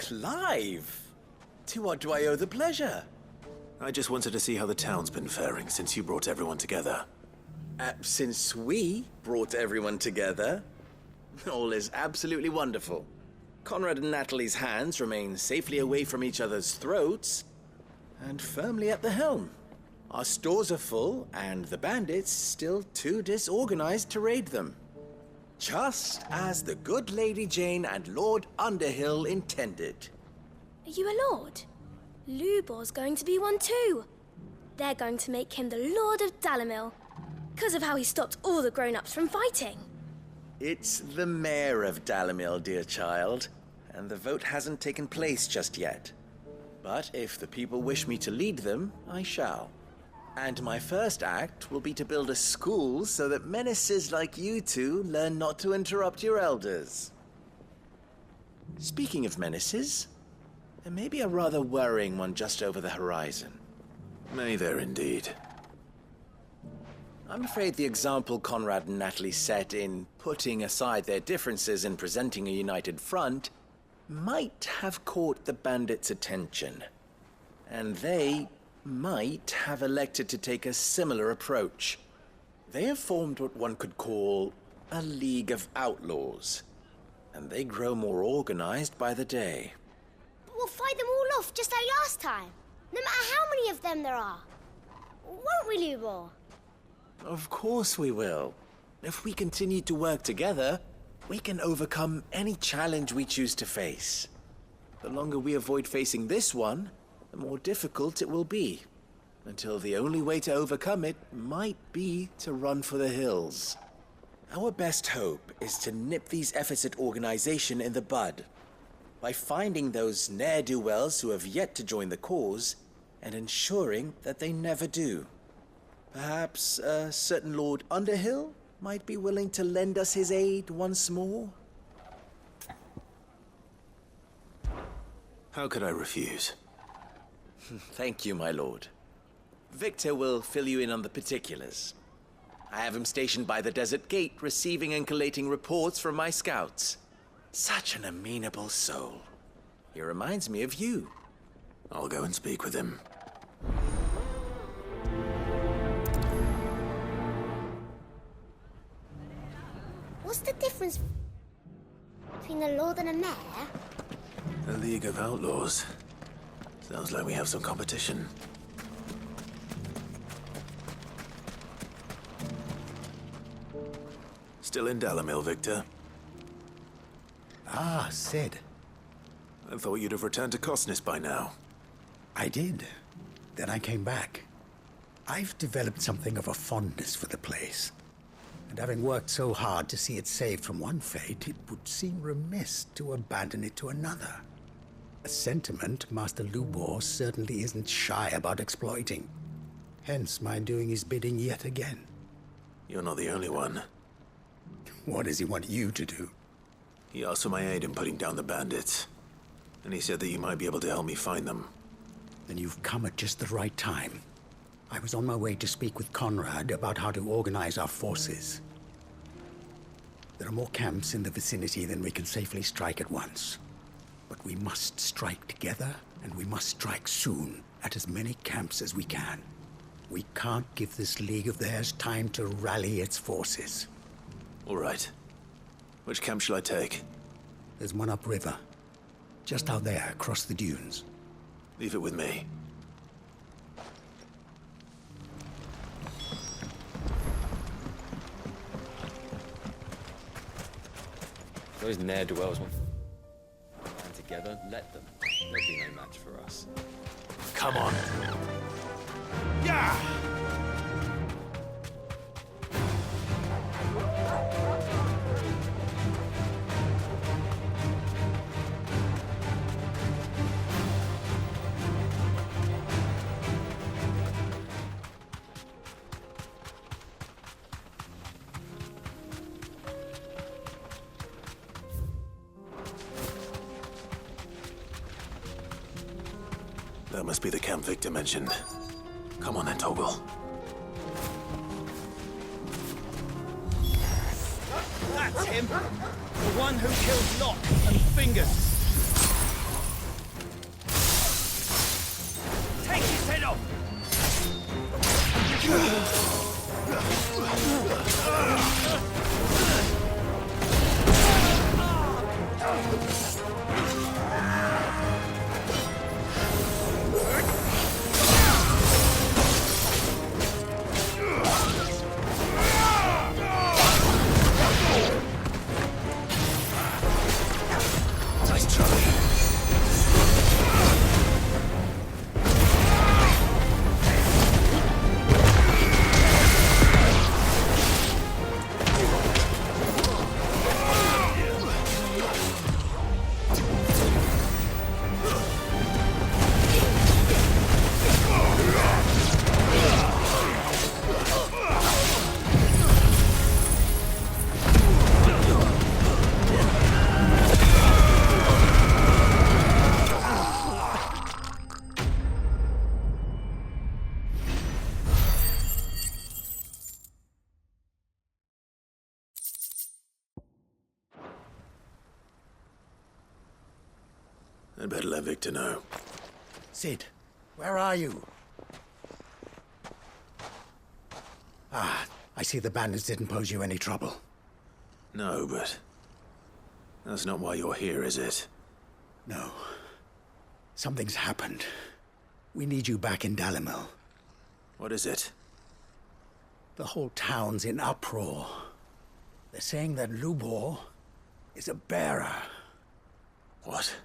Clive! To what do I owe the pleasure? I just wanted to see how the town's been faring since you brought everyone together. Since we brought everyone together, all is absolutely wonderful. Conrad and Natalie's hands remain safely away from each other's throats and firmly at the helm. Our stores are full, and the bandits still too disorganized to raid them. Just as the good Lady Jane and Lord Underhill intended. Are you a lord? Lubor's going to be one too. They're going to make him the Lord of Dalimil, because of how he stopped all the grown-ups from fighting. It's the mayor of Dalimil, dear child, and the vote hasn't taken place just yet. But if the people wish me to lead them, I shall. And my first act will be to build a school so that menaces like you two learn not to interrupt your elders. Speaking of menaces, there may be a rather worrying one just over the horizon. May there indeed. I'm afraid the example Conrad and Natalie set in putting aside their differences and presenting a united front might have caught the bandits' attention. And they might have elected to take a similar approach. They have formed what one could call a League of Outlaws, and they grow more organized by the day. But we'll fight them all off just like last time, no matter how many of them there are. Won't we, Lubor? Of course we will. If we continue to work together, we can overcome any challenge we choose to face. The longer we avoid facing this one, the more difficult it will be, until the only way to overcome it might be to run for the hills. Our best hope is to nip these efforts at organization in the bud, by finding those ne'er-do-wells who have yet to join the cause, and ensuring that they never do. Perhaps a certain Lord Underhill might be willing to lend us his aid once more? How could I refuse? Thank you, my lord. Victor will fill you in on the particulars. I have him stationed by the desert gate, receiving and collating reports from my scouts. Such an amenable soul. He reminds me of you. I'll go and speak with him. What's the difference between a lord and a mayor? A League of Outlaws. Sounds like we have some competition. Still in Dalimil, Victor? Ah, Sid. I thought you'd have returned to Cosnes by now. I did. Then I came back. I've developed something of a fondness for the place. And having worked so hard to see it saved from one fate, it would seem remiss to abandon it to another. A sentiment Master Lubor certainly isn't shy about exploiting. Hence my doing his bidding yet again. You're not the only one. What does he want you to do? He asked for my aid in putting down the bandits. And he said that you might be able to help me find them. Then you've come at just the right time. I was on my way to speak with Conrad about how to organize our forces. There are more camps in the vicinity than we can safely strike at once. But we must strike together, and we must strike soon at as many camps as we can. We can't give this league of theirs time to rally its forces. All right. Which camp shall I take? There's one upriver. Just out there, across the dunes. Leave it with me. Those ne'er-do-wells want band together. Let them. They'll be no match for us. Come on. Yeah! That must be the camp Victor mentioned. Come on then, Toggle. That's him! The one who killed Locke and Fingers! Nice try. I'd better let Victor know. Sid, where are you? Ah, I see the bandits didn't pose you any trouble. No, but that's not why you're here, is it? No. Something's happened. We need you back in Dalimil. What is it? The whole town's in uproar. They're saying that Lubor is a bearer. What?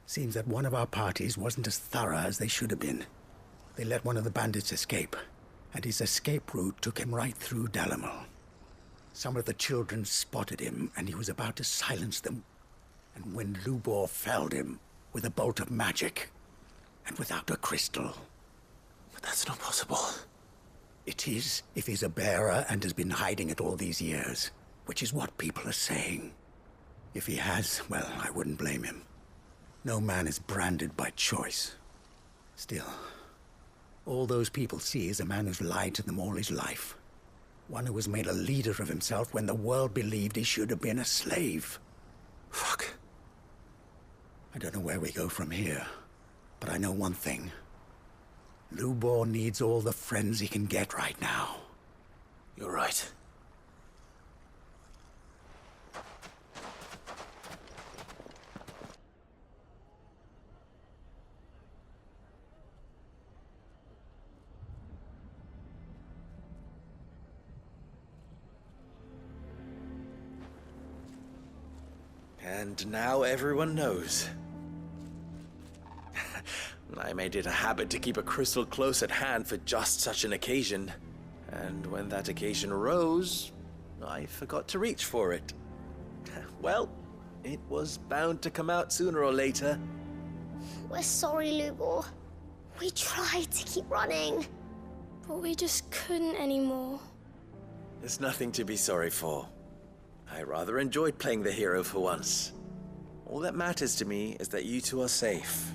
Seems that one of our parties wasn't as thorough as they should have been. They let one of the bandits escape, and his escape route took him right through Dalimil. Some of the children spotted him, and he was about to silence them. And when Lubor felled him with a bolt of magic, and without a crystal. But that's not possible. It is, if he's a bearer and has been hiding it all these years, which is what people are saying. If he has, well, I wouldn't blame him. No man is branded by choice. Still, all those people see is a man who's lied to them all his life. One who was made a leader of himself when the world believed he should have been a slave. Fuck. I don't know where we go from here, but I know one thing. Lubor needs all the friends he can get right now. You're right. And now everyone knows. I made it a habit to keep a crystal close at hand for just such an occasion. And when that occasion arose, I forgot to reach for it. Well, it was bound to come out sooner or later. We're sorry, Lubor. We tried to keep running. But we just couldn't anymore. There's nothing to be sorry for. I rather enjoyed playing the hero for once. All that matters to me is that you two are safe.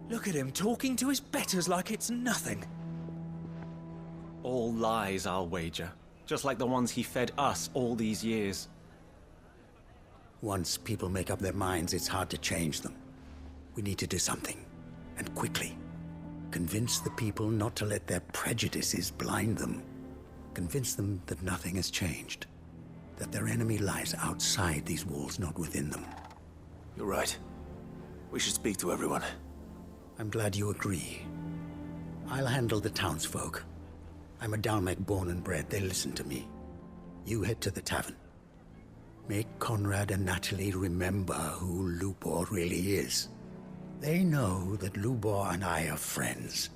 Look at him talking to his betters like it's nothing. All lies, I'll wager. Just like the ones he fed us all these years. Once people make up their minds, it's hard to change them. We need to do something, and quickly. Convince the people not to let their prejudices blind them. Convince them that nothing has changed. That their enemy lies outside these walls, not within them. You're right. We should speak to everyone. I'm glad you agree. I'll handle the townsfolk. I'm a Dalmec born and bred. They listen to me. You head to the tavern. Make Conrad and Natalie remember who Lubor really is. They know that Lubor and I are friends.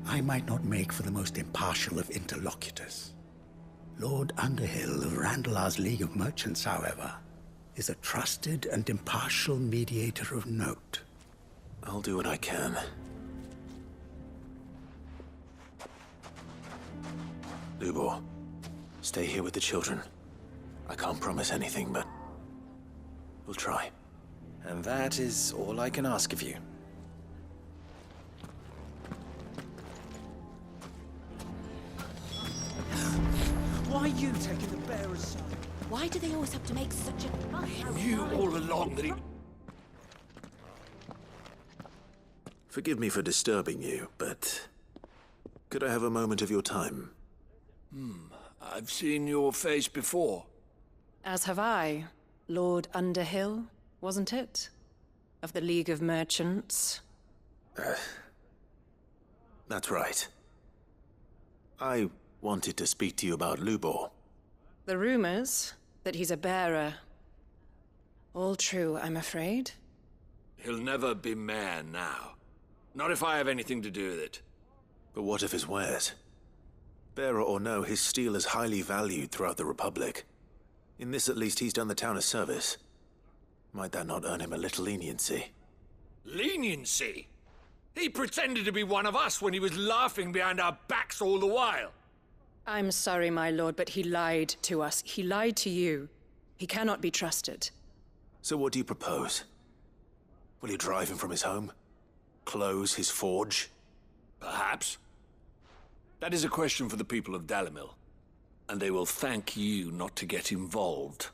I might not make for the most impartial of interlocutors. Lord Underhill of Randalar's League of Merchants, however, is a trusted and impartial mediator of note. I'll do what I can. Lubor, stay here with the children. I can't promise anything, but we'll try. And that is all I can ask of you. Why are you taking the bearer's side? Why do they always have to make such a fuss? You all along that he... Forgive me for disturbing you, but could I have a moment of your time? I've seen your face before. As have I. Lord Underhill, wasn't it? Of the League of Merchants. That's right. I wanted to speak to you about Lubor. The rumors that he's a bearer. All true, I'm afraid. He'll never be mayor now. Not if I have anything to do with it. But what of his wares? Bearer or no, his steel is highly valued throughout the Republic. In this, at least, he's done the town a service. Might that not earn him a little leniency? Leniency? He pretended to be one of us when he was laughing behind our backs all the while. I'm sorry, my lord, but he lied to us. He lied to you. He cannot be trusted. So what do you propose? Will you drive him from his home? Close his forge? Perhaps. That is a question for the people of Dalimil. And they will thank you not to get involved.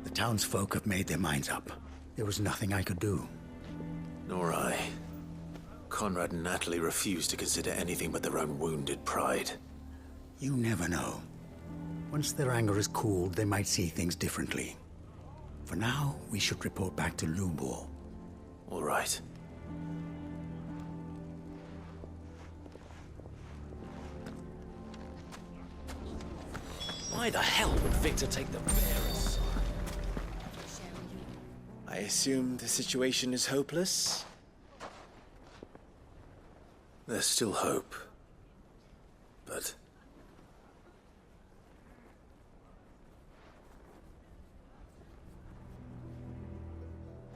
The townsfolk have made their minds up. There was nothing I could do. Nor I. Conrad and Natalie refused to consider anything but their own wounded pride. You never know. Once their anger is cooled, they might see things differently. For now, we should report back to Lubor. All right. Why the hell would Victor take the bearers? I assume the situation is hopeless? There's still hope. But...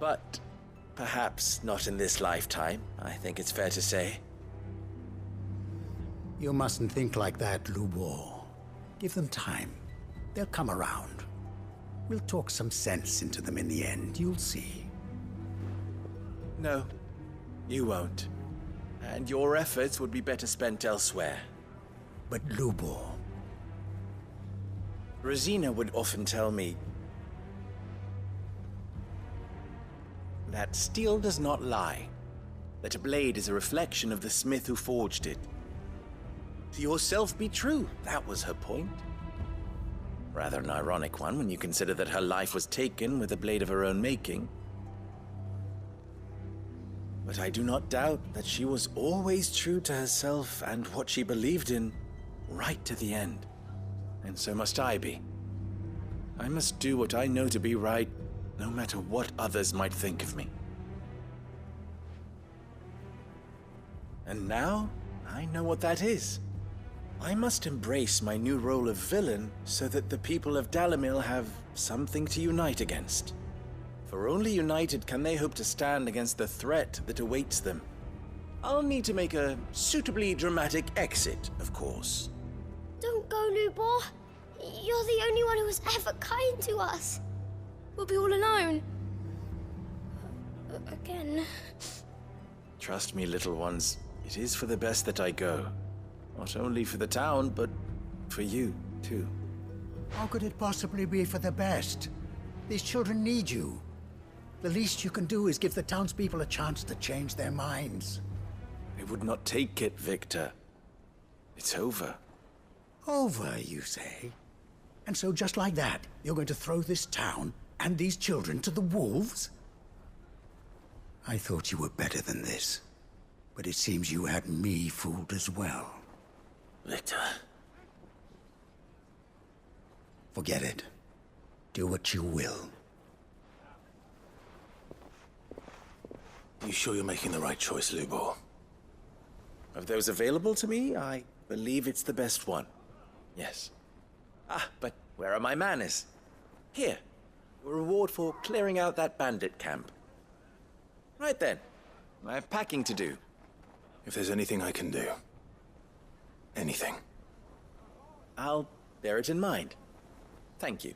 But perhaps not in this lifetime, I think it's fair to say. You mustn't think like that, Lubor. Give them time. They'll come around. We'll talk some sense into them in the end, you'll see. No, you won't. And your efforts would be better spent elsewhere. But Lubor... Rosina would often tell me that steel does not lie, that a blade is a reflection of the smith who forged it. To yourself be true, that was her point. Rather an ironic one when you consider that her life was taken with a blade of her own making. But I do not doubt that she was always true to herself and what she believed in, right to the end. And so must I be. I must do what I know to be right, no matter what others might think of me. And now, I know what that is. I must embrace my new role of villain so that the people of Dalimil have something to unite against. For only united can they hope to stand against the threat that awaits them. I'll need to make a suitably dramatic exit, of course. Don't go, Lubor. You're the only one who was ever kind to us. We'll be all alone. Again. Trust me, little ones, it is for the best that I go. Not only for the town, but for you, too. How could it possibly be for the best? These children need you. The least you can do is give the townspeople a chance to change their minds. I would not take it, Victor. It's over. Over, you say? And so just like that, you're going to throw this town and these children to the wolves? I thought you were better than this. But it seems you had me fooled as well. Victor... Forget it. Do what you will. You sure you're making the right choice, Lubor? Of those available to me, I believe it's the best one. Yes. Ah, but where are my manners? Here. Your reward for clearing out that bandit camp. Right then. I have packing to do. If there's anything I can do. Anything. I'll bear it in mind. Thank you.